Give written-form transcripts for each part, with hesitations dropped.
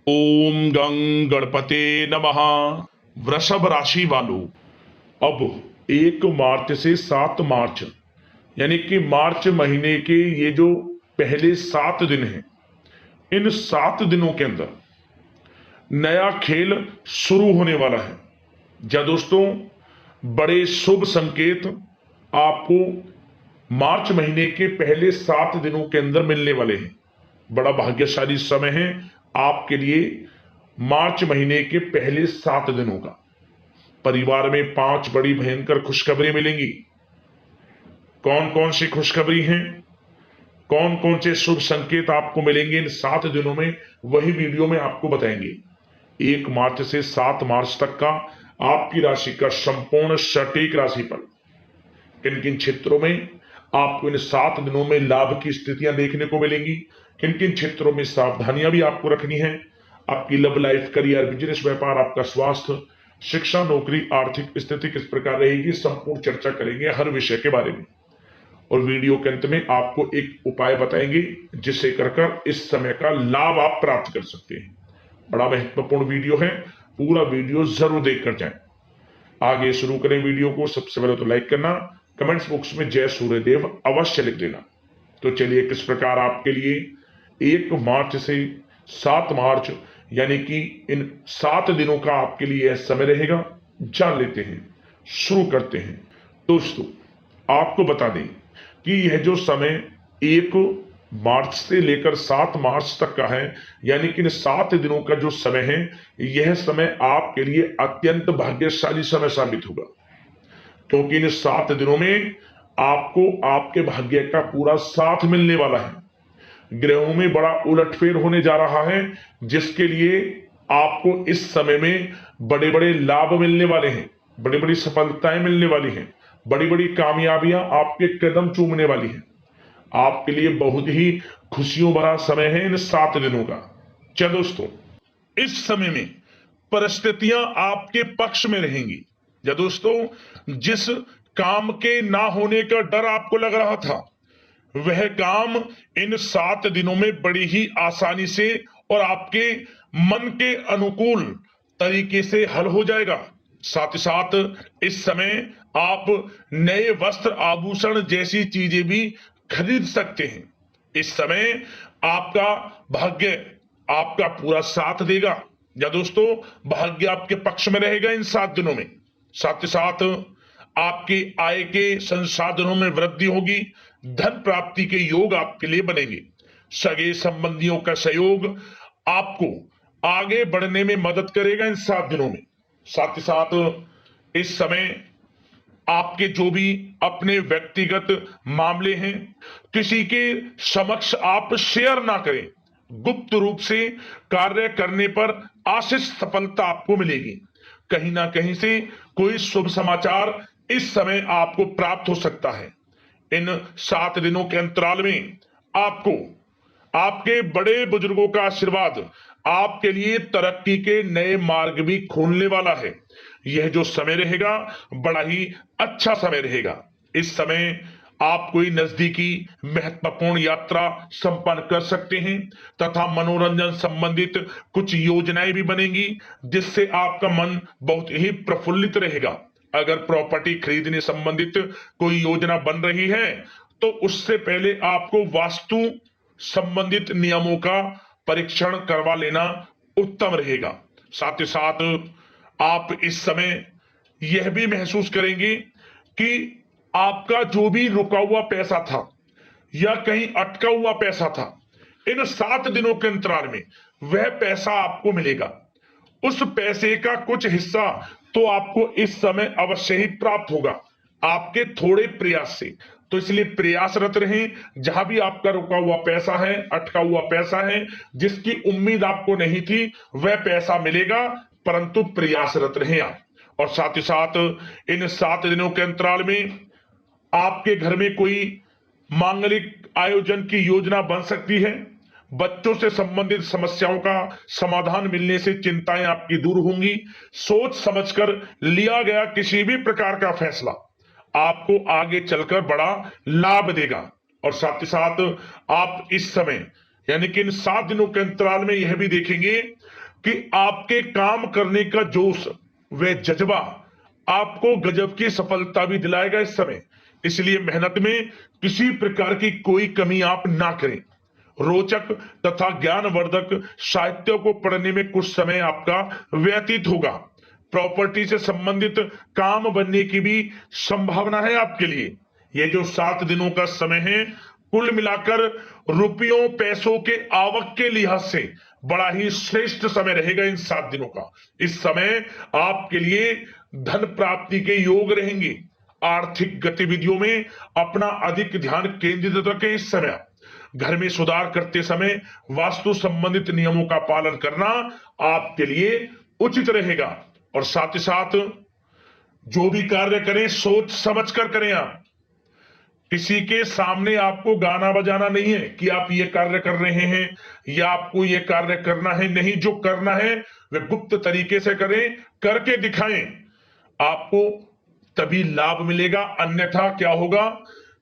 ओम गं गणपते नमः। वृषभ राशि वालों, अब 1 मार्च से 7 मार्च यानी कि मार्च महीने के ये जो पहले 7 दिन हैं, इन 7 दिनों के अंदर नया खेल शुरू होने वाला है। जा दोस्तों, बड़े शुभ संकेत आपको मार्च महीने के पहले 7 दिनों के अंदर मिलने वाले हैं। बड़ा भाग्यशाली समय है आपके लिए। मार्च महीने के पहले 7 दिनों का परिवार में 5 बड़ी भयंकर खुशखबरी मिलेंगी। कौन कौन सी खुशखबरी हैं, कौन कौन से शुभ संकेत आपको मिलेंगे इन 7 दिनों में, वही वीडियो में आपको बताएंगे। 1 मार्च से 7 मार्च तक का आपकी राशि का संपूर्ण सटीक राशिफल, किन किन क्षेत्रों में आपको इन 7 दिनों में लाभ की स्थितियां देखने को मिलेंगी, किन किन क्षेत्रों में सावधानियां भी आपको रखनी है। आपकी लव लाइफ, करियर, बिजनेस, व्यापार, आपका स्वास्थ्य, शिक्षा, नौकरी, आर्थिक स्थिति किस प्रकार रहेगी, संपूर्ण चर्चा करेंगे हर विषय के बारे में। और वीडियो के अंत में आपको एक उपाय बताएंगे जिससे कर इस समय का लाभ आप प्राप्त कर सकते हैं। बड़ा महत्वपूर्ण वीडियो है, पूरा वीडियो जरूर देखकर जाएं। आगे शुरू करें वीडियो को। सबसे पहले तो लाइक करना, कमेंट्स बॉक्स में जय सूर्यदेव अवश्य लिख देना। तो चलिए, किस प्रकार आपके लिए 1 मार्च से 7 मार्च यानी कि इन 7 दिनों का आपके लिए यह समय रहेगा, जान लेते हैं, शुरू करते हैं। दोस्तों, आपको बता दें कि यह जो समय 1 मार्च से लेकर 7 मार्च तक का है, यानी कि इन 7 दिनों का जो समय है, यह समय आपके लिए अत्यंत भाग्यशाली समय साबित होगा। क्योंकि इन 7 दिनों में आपको आपके भाग्य का पूरा साथ मिलने वाला है। ग्रहों में बड़ा उलटफेर होने जा रहा है, जिसके लिए आपको इस समय में बड़े बड़े लाभ मिलने वाले हैं, बड़ी बड़ी सफलताएं मिलने वाली हैं, बड़ी बड़ी कामयाबियां आपके कदम चूमने वाली हैं। आपके लिए बहुत ही खुशियों भरा समय है इन 7 दिनों का। चलो दोस्तों, इस समय में परिस्थितियां आपके पक्ष में रहेंगी। या दोस्तों, जिस काम के ना होने का डर आपको लग रहा था, वह काम इन 7 दिनों में बड़ी ही आसानी से और आपके मन के अनुकूल तरीके से हल हो जाएगा। साथ ही साथ इस समय आप नए वस्त्र, आभूषण जैसी चीजें भी खरीद सकते हैं। इस समय आपका भाग्य आपका पूरा साथ देगा। या दोस्तों, भाग्य आपके पक्ष में रहेगा इन 7 दिनों में। साथ ही साथ आपकी आय के संसाधनों में वृद्धि होगी, धन प्राप्ति के योग आपके लिए बनेंगे। सगे संबंधियों का सहयोग आपको आगे बढ़ने में मदद करेगा इन 7 दिनों में। साथ ही साथ इस समय आपके जो भी अपने व्यक्तिगत मामले हैं, किसी के समक्ष आप शेयर ना करें। गुप्त रूप से कार्य करने पर आशीष सफलता आपको मिलेगी। कहीं ना कहीं से कोई शुभ समाचार इस समय आपको प्राप्त हो सकता है। इन 7 दिनों के अंतराल में आपको आपके बड़े बुजुर्गों का आशीर्वाद आपके लिए तरक्की के नए मार्ग भी खोलने वाला है। यह जो समय रहेगा, बड़ा ही अच्छा समय रहेगा। इस समय आप कोई नजदीकी महत्वपूर्ण यात्रा संपन्न कर सकते हैं तथा मनोरंजन संबंधित कुछ योजनाएं भी बनेंगी, जिससे आपका मन बहुत ही प्रफुल्लित रहेगा। अगर प्रॉपर्टी खरीदने संबंधित कोई योजना बन रही है, तो उससे पहले आपको वास्तु संबंधित नियमों का परीक्षण करवा लेना उत्तम रहेगा। साथ ही साथ आप इस समय यह भी महसूस करेंगे कि आपका जो भी रुका हुआ पैसा था या कहीं अटका हुआ पैसा था, इन 7 दिनों के अंतराल में वह पैसा आपको मिलेगा। उस पैसे का कुछ हिस्सा तो आपको इस समय अवश्य ही प्राप्त होगा, आपके थोड़े प्रयास से। तो इसलिए प्रयासरत रहें। जहां भी आपका रुका हुआ पैसा है, अटका हुआ पैसा है, जिसकी उम्मीद आपको नहीं थी, वह पैसा मिलेगा, परंतु प्रयासरत रहें आप। और साथ ही साथ इन 7 दिनों के अंतराल में आपके घर में कोई मांगलिक आयोजन की योजना बन सकती है। बच्चों से संबंधित समस्याओं का समाधान मिलने से चिंताएं आपकी दूर होंगी। सोच समझकर लिया गया किसी भी प्रकार का फैसला आपको आगे चलकर बड़ा लाभ देगा। और साथ ही साथ आप इस समय यानी कि इन 7 दिनों के अंतराल में यह भी देखेंगे कि आपके काम करने का जोश व जज्बा आपको गजब की सफलता भी दिलाएगा इस समय। इसलिए मेहनत में किसी प्रकार की कोई कमी आप ना करें। रोचक तथा ज्ञानवर्धक साहित्य को पढ़ने में कुछ समय आपका व्यतीत होगा। प्रॉपर्टी से संबंधित काम बनने की भी संभावना है आपके लिए। ये जो 7 दिनों का समय है, कुल मिलाकर रुपयों पैसों के आवक के लिहाज से बड़ा ही श्रेष्ठ समय रहेगा इन 7 दिनों का। इस समय आपके लिए धन प्राप्ति के योग रहेंगे। आर्थिक गतिविधियों में अपना अधिक ध्यान केंद्रित रखें। इस समय घर में सुधार करते समय वास्तु संबंधित नियमों का पालन करना आपके लिए उचित रहेगा। और साथ ही साथ जो भी कार्य करें सोच समझ कर करें। आप किसी के सामने आपको गाना बजाना नहीं है कि आप ये कार्य कर रहे हैं या आपको ये कार्य करना है। नहीं, जो करना है वह गुप्त तरीके से करें, करके दिखाएं। आपको तभी लाभ मिलेगा, अन्यथा क्या होगा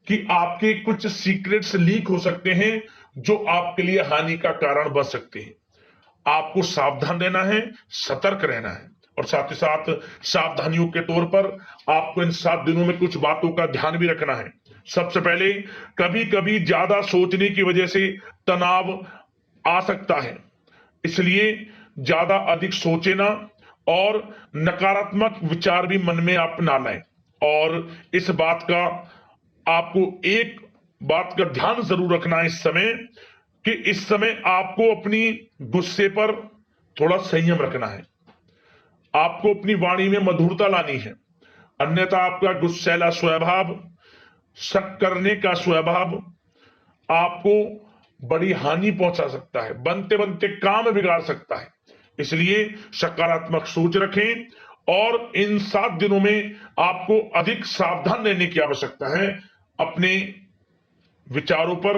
कि आपके कुछ सीक्रेट्स लीक हो सकते हैं जो आपके लिए हानि का कारण बन सकते हैं। आपको सावधान रहना है, सतर्क रहना है। और साथ ही साथ सावधानियों के तौर पर आपको इन 7 दिनों में कुछ बातों का ध्यान भी रखना है। सबसे पहले, कभी कभी ज्यादा सोचने की वजह से तनाव आ सकता है, इसलिए ज्यादा अधिक सोचे ना और नकारात्मक विचार भी मन में आप ना लाएं। और इस बात का आपको एक बात का ध्यान जरूर रखना है इस समय कि इस समय आपको अपनी गुस्से पर थोड़ा संयम रखना है। आपको अपनी वाणी में मधुरता लानी है, अन्यथा आपका गुस्सैला स्वभाव, शक करने का स्वभाव आपको बड़ी हानि पहुंचा सकता है, बनते बनते काम बिगाड़ सकता है। इसलिए सकारात्मक सोच रखें और इन 7 दिनों में आपको अधिक सावधान रहने की आवश्यकता है। अपने विचारों पर,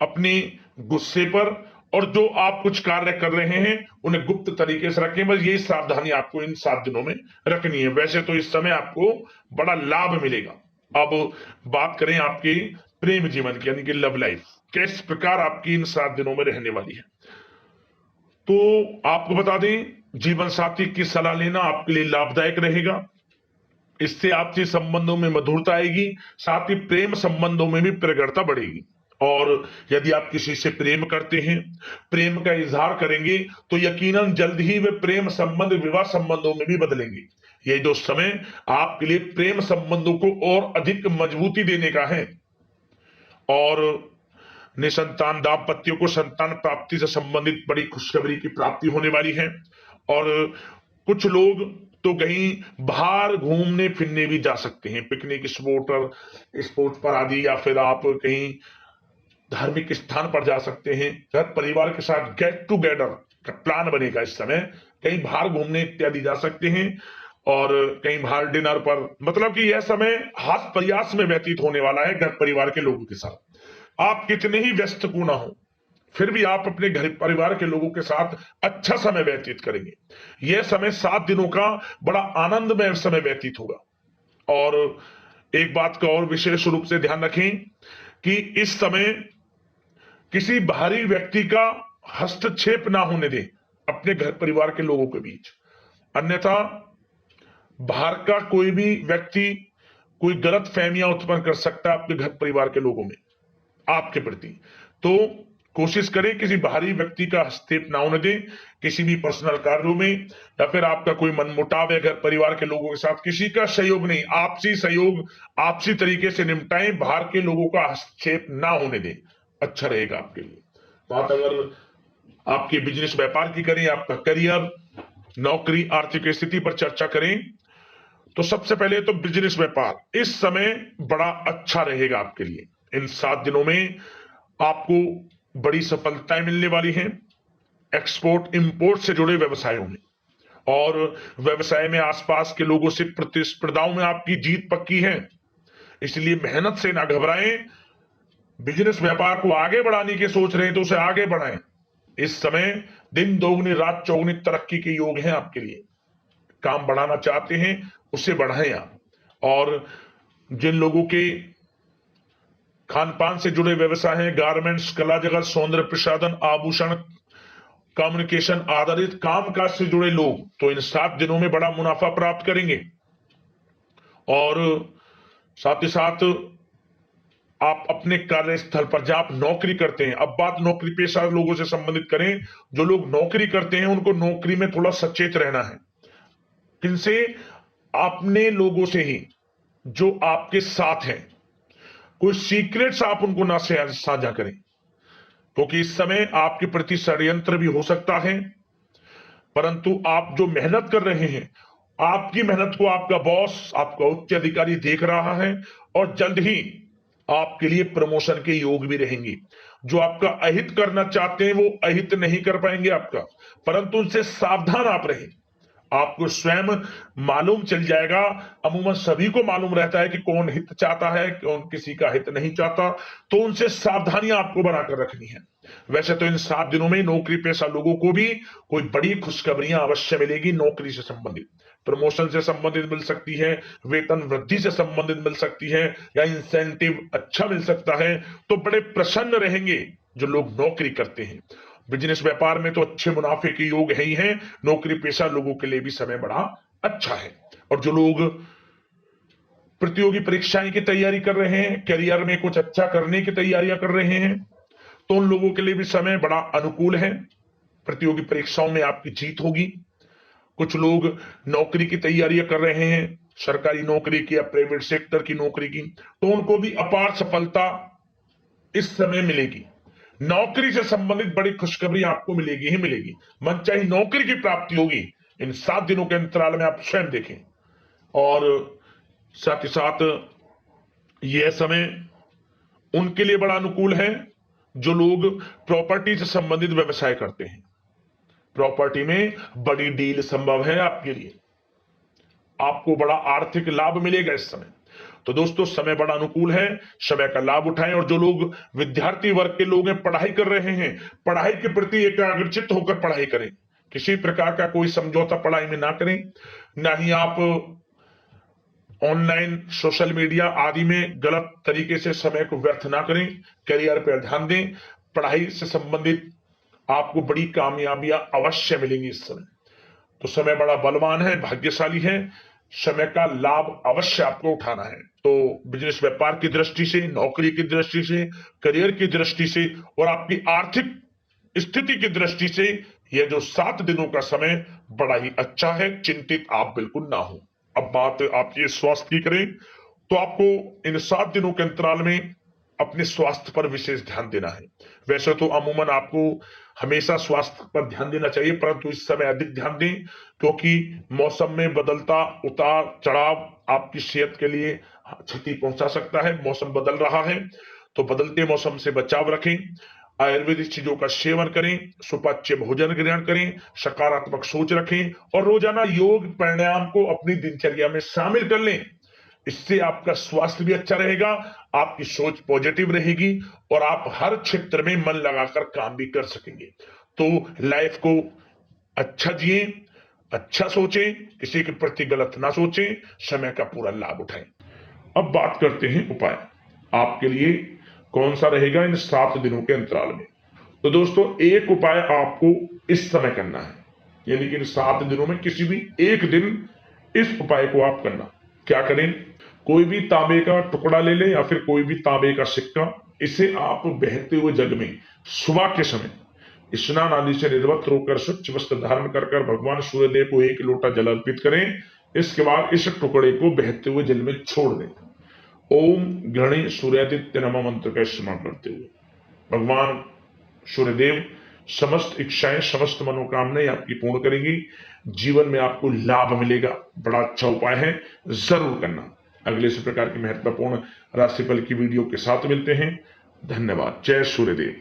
अपने गुस्से पर, और जो आप कुछ कार्य कर रहे हैं उन्हें गुप्त तरीके से रखें। बस यही सावधानी आपको इन 7 दिनों में रखनी है। वैसे तो इस समय आपको बड़ा लाभ मिलेगा। अब बात करें आपके प्रेम जीवन की, यानी कि लव लाइफ किस प्रकार आपकी इन 7 दिनों में रहने वाली है। तो आपको बता दें, जीवन साथी की सलाह लेना आपके लिए लाभदायक रहेगा। इससे आपसी संबंधों में मधुरता आएगी, साथ ही प्रेम संबंधों में भी प्रगाढ़ता बढ़ेगी। और यदि आप किसी से प्रेम करते हैं, प्रेम का इजहार करेंगे, तो यकीनन जल्द ही वे प्रेम संबंध विवाह संबंधों में भी बदलेंगे। ये जो समय आपके लिए प्रेम संबंधों को और अधिक मजबूती देने का है। और निसंतान दाम्पत्यों को संतान प्राप्ति से संबंधित बड़ी खुशखबरी की प्राप्ति होने वाली है। और कुछ लोग तो कहीं बाहर घूमने फिरने भी जा सकते हैं, पिकनिक स्पॉट पर आदि, या फिर आप कहीं धार्मिक स्थान पर जा सकते हैं। घर परिवार के साथ गेट टुगेदर का प्लान बनेगा इस समय। कहीं बाहर घूमने इत्यादि जा सकते हैं और कहीं बाहर डिनर पर, मतलब कि यह समय हास प्रयास में व्यतीत होने वाला है घर परिवार के लोगों के साथ। आप कितने ही व्यस्त क्यों ना हो, फिर भी आप अपने घर परिवार के लोगों के साथ अच्छा समय व्यतीत करेंगे। यह समय 7 दिनों का बड़ा आनंदमय समय व्यतीत होगा। और एक बात का और विशेष रूप से ध्यान रखें कि इस समय किसी बाहरी व्यक्ति का हस्तक्षेप ना होने दें अपने घर परिवार के लोगों के बीच, अन्यथा बाहर का कोई भी व्यक्ति कोई गलत फहमियां उत्पन्न कर सकता है आपके घर परिवार के लोगों में आपके प्रति। तो कोशिश करें किसी बाहरी व्यक्ति का हस्तक्षेप ना होने दें किसी भी पर्सनल कार्यों में, या फिर आपका कोई मनमुटाव है घर परिवार के लोगों के साथ, किसी का सहयोग नहीं, आपसी सहयोग आपसी तरीके से निपटाएं, बाहर के लोगों का हस्तक्षेप ना होने दें, अच्छा रहेगा आपके लिए। बात अगर आपके बिजनेस व्यापार की करें, आपका करियर, नौकरी, आर्थिक स्थिति पर चर्चा करें, तो सबसे पहले तो बिजनेस व्यापार इस समय बड़ा अच्छा रहेगा आपके लिए। इन 7 दिनों में आपको बड़ी सफलताएं मिलने वाली हैं एक्सपोर्ट इंपोर्ट से जुड़े व्यवसायों में, और व्यवसाय में आसपास के लोगों से प्रतिस्पर्धाओं में आपकी जीत पक्की है। इसलिए मेहनत से ना घबराएं। बिजनेस व्यापार को आगे बढ़ाने की सोच रहे हैं तो उसे आगे बढ़ाएं। इस समय दिन दोगुनी रात चौगुनी तरक्की के योग हैं आपके लिए। काम बढ़ाना चाहते हैं उसे बढ़ाएं आप। और जिन लोगों के खान पान से जुड़े व्यवसाय हैं, गारमेंट्स, कला जगत, सौंदर्य प्रसाधन, आभूषण कम्युनिकेशन आधारित कामकाज से जुड़े लोग तो इन 7 दिनों में बड़ा मुनाफा प्राप्त करेंगे। और साथ ही साथ आप अपने कार्यस्थल पर जहां आप नौकरी करते हैं, अब बात नौकरी पेशा लोगों से संबंधित करें, जो लोग नौकरी करते हैं उनको नौकरी में थोड़ा सचेत रहना है। किनसे? अपने लोगों से ही जो आपके साथ हैं। कोई सीक्रेट्स आप उनको ना साझा करें, क्योंकि इस समय आपके प्रति षड्यंत्र भी हो सकता है। परंतु आप जो मेहनत कर रहे हैं, आपकी मेहनत को आपका बॉस, आपका उच्च अधिकारी देख रहा है और जल्द ही आपके लिए प्रमोशन के योग भी रहेंगे। जो आपका अहित करना चाहते हैं वो अहित नहीं कर पाएंगे आपका, परंतु उनसे सावधान आप रहें। आपको स्वयं मालूम चल जाएगा। अमूमन सभी को मालूम रहता है कि कौन हित चाहता है, कौन किसी का हित नहीं चाहता, तो उनसे सावधानियां आपको बनाकर रखनी है। वैसे तो इन 7 दिनों में नौकरी पेशा लोगों को भी कोई बड़ी खुशखबरियां अवश्य मिलेगी। नौकरी से संबंधित, प्रमोशन से संबंधित मिल सकती है, वेतन वृद्धि से संबंधित मिल सकती है, या इंसेंटिव अच्छा मिल सकता है। तो बड़े प्रसन्न रहेंगे जो लोग नौकरी करते हैं। बिजनेस व्यापार में तो अच्छे मुनाफे के योग है ही है। नौकरी पेशा लोगों के लिए भी समय बड़ा अच्छा है। और जो लोग प्रतियोगी परीक्षाएं की तैयारी कर रहे हैं, करियर में कुछ अच्छा करने की तैयारियां कर रहे हैं, तो उन लोगों के लिए भी समय बड़ा अनुकूल है। प्रतियोगी परीक्षाओं में आपकी जीत होगी। कुछ लोग नौकरी की तैयारियां कर रहे हैं, सरकारी नौकरी की या प्राइवेट सेक्टर की नौकरी की, तो उनको भी अपार सफलता इस समय मिलेगी। नौकरी से संबंधित बड़ी खुशखबरी आपको मिलेगी ही मिलेगी। मनचाही नौकरी की प्राप्ति होगी। इन 7 दिनों के अंतराल में आप स्वयं देखें। और साथ ही साथ यह समय उनके लिए बड़ा अनुकूल है जो लोग प्रॉपर्टी से संबंधित व्यवसाय करते हैं। प्रॉपर्टी में बड़ी डील संभव है आपके लिए। आपको बड़ा आर्थिक लाभ मिलेगा इस समय। तो दोस्तों, समय बड़ा अनुकूल है, समय का लाभ उठाएं। और जो लोग विद्यार्थी वर्ग के लोग हैं, पढ़ाई कर रहे हैं, पढ़ाई के प्रति एकाग्रचित होकर पढ़ाई करें। किसी प्रकार का कोई समझौता पढ़ाई में ना करें, ना ही आप ऑनलाइन सोशल मीडिया आदि में गलत तरीके से समय को व्यर्थ ना करें। करियर पर ध्यान दें। पढ़ाई से संबंधित आपको बड़ी कामयाबियां अवश्य मिलेंगी इस समय। तो समय बड़ा बलवान है, भाग्यशाली है। समय का लाभ अवश्य आपको उठाना है। तो बिजनेस व्यापार की दृष्टि से, नौकरी की दृष्टि से, करियर की दृष्टि से और आपकी आर्थिक स्थिति की दृष्टि से यह जो 7 दिनों का समय बड़ा ही अच्छा है। चिंतित आप बिल्कुल ना हो। अब बात आपकी स्वास्थ्य की करें तो आपको इन 7 दिनों के अंतराल में अपने स्वास्थ्य पर विशेष ध्यान देना है। वैसे तो अमूमन आपको हमेशा स्वास्थ्य पर ध्यान देना चाहिए, परंतु इस समय अधिक ध्यान दें, क्योंकि मौसम में बदलता उतार चढ़ाव आपकी सेहत के लिए क्षति पहुंचा सकता है। मौसम बदल रहा है, तो बदलते मौसम से बचाव रखें। आयुर्वेदिक चीजों का सेवन करें, सुपाच्य भोजन ग्रहण करें, सकारात्मक सोच रखें और रोजाना योग प्राणायाम को अपनी दिनचर्या में शामिल कर लें। इससे आपका स्वास्थ्य भी अच्छा रहेगा, आपकी सोच पॉजिटिव रहेगी और आप हर क्षेत्र में मन लगाकर काम भी कर सकेंगे। तो लाइफ को अच्छा जिए, अच्छा सोचें, किसी के प्रति गलत ना सोचें, समय का पूरा लाभ उठाएं। अब बात करते हैं उपाय। आपके लिए कौन सा रहेगा इन 7 दिनों के अंतराल में। तो दोस्तों, एक उपाय आपको इस समय करना है, यानी कि इन 7 दिनों में किसी भी एक दिन इस उपाय को आप करना। क्या करें? कोई भी तांबे का टुकड़ा ले लें या फिर कोई भी तांबे का सिक्का। इसे आप बहते हुए जग में सुबह के समय स्नान आदि से निर्वस्त्र होकर स्वच्छ वस्त्र धारण कर भगवान सूर्यदेव को 1 लोटा जल अर्पित करें। इसके बाद इस टुकड़े को बहते हुए जल में छोड़ दें। ओम गणे सूर्यादित्य नमः मंत्र का स्मरण करते हुए भगवान सूर्यदेव समस्त इच्छाएं, समस्त मनोकामनाएं आपकी पूर्ण करेंगी। जीवन में आपको लाभ मिलेगा। बड़ा अच्छा उपाय है, जरूर करना। अगले इस प्रकार की महत्वपूर्ण राशिफल की वीडियो के साथ मिलते हैं। धन्यवाद। जय सूर्यदेव।